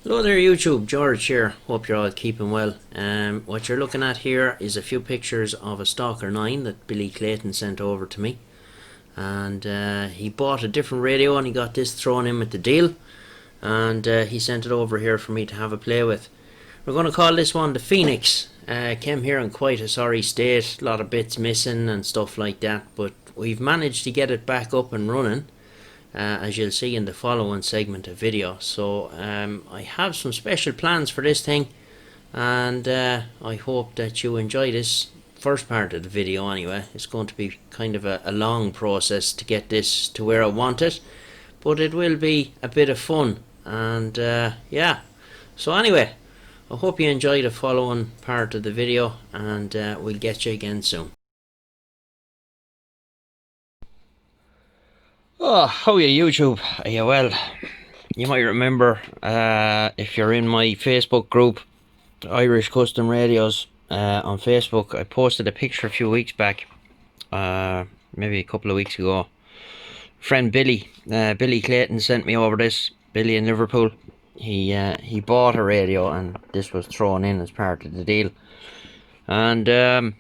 Hello there YouTube, George here. Hope you're all keeping well. What you're looking at here is a few pictures of a Stalker 9 that Billy Clayton sent over to me. And he bought a different radio and he got this thrown in with the deal. And he sent it over here for me to have a play with. We're going to call this one the Phoenix. Came here in quite a sorry state, a lot of bits missing and stuff like that. But we've managed to get it back up and running. As you'll see in the following segment of video. So I have some special plans for this thing, and I hope that you enjoy this first part of the video anyway. It's going to be kind of a long process to get this to where I want it, but it will be a bit of fun, and yeah. So anyway, I hope you enjoy the following part of the video, and we'll get you again soon. Oh, how are you, YouTube? Are you well? You might remember, if you're in my Facebook group, Irish Custom Radios, on Facebook, I posted a picture a few weeks back, maybe a couple of weeks ago. Friend Billy Clayton sent me over this. Billy in Liverpool. He bought a radio and this was thrown in as part of the deal. And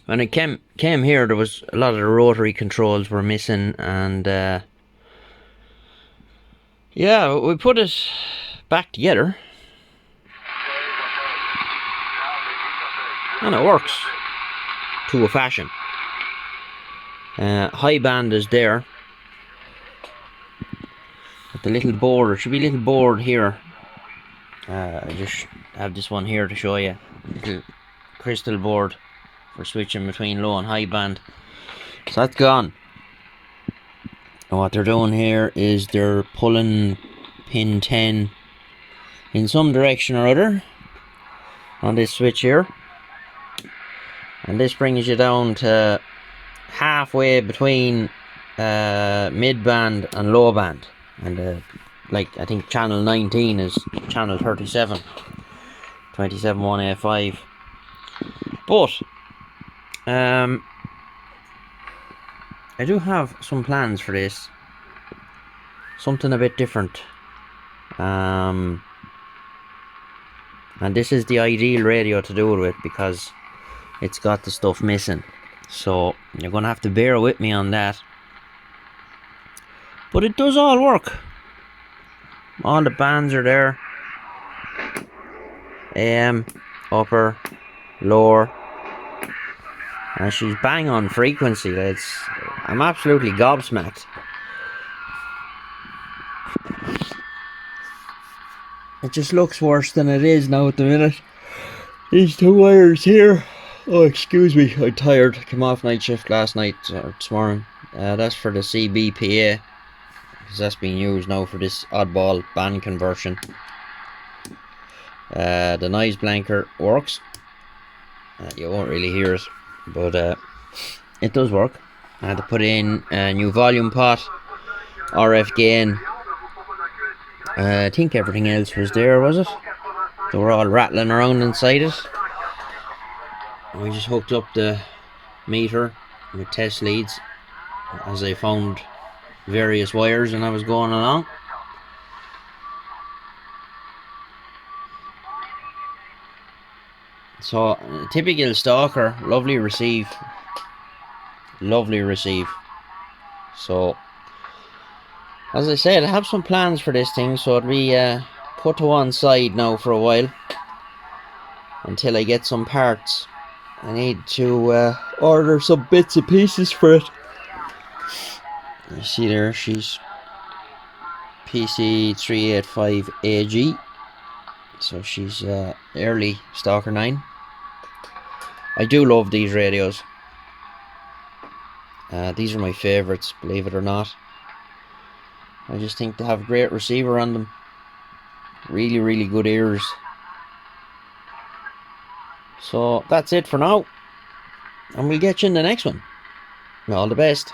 when it came here, there was a lot of the rotary controls were missing, and yeah, we put it back together, and it works to a fashion. High band is there. But the little board, there should be a little board here. I just have this one here to show you. Little crystal board for switching between low and high band. So that's gone. And what they're doing here is they're pulling pin 10 in some direction or other on this switch here. And this brings you down to halfway between mid band and low band. And like, I think channel 19 is channel 37. 27.1A5. But I do have some plans for this. Something a bit different. And this is the ideal radio to do it with because it's got the stuff missing. So you're going to have to bear with me on that. But it does all work. All the bands are there. AM, upper, lower. And she's bang on frequency. I'm absolutely gobsmacked. It just looks worse than it is now at the minute. These two wires here. Oh, excuse me, I'm tired. Came off night shift last night, or this morning. That's for the CBPA. Because that's being used now for this oddball band conversion. The noise blanker works. You won't really hear it, but it does work. I had to put in a new volume pot, RF gain. I think everything else was there, was it? They were all rattling around inside it. We just hooked up the meter with test leads as I found various wires and I was going along. So, typical Stalker, lovely receive. Lovely receive. So, as I said, I have some plans for this thing, so it'll be put to one side now for a while until I get some parts. I need to order some bits and pieces for it. You see there, she's PC385AG, so she's early Stalker 9. I do love these radios. These are my favourites, believe it or not. I just think they have great receiver on them. Really, really good ears. So that's it for now. And we'll get you in the next one. All the best.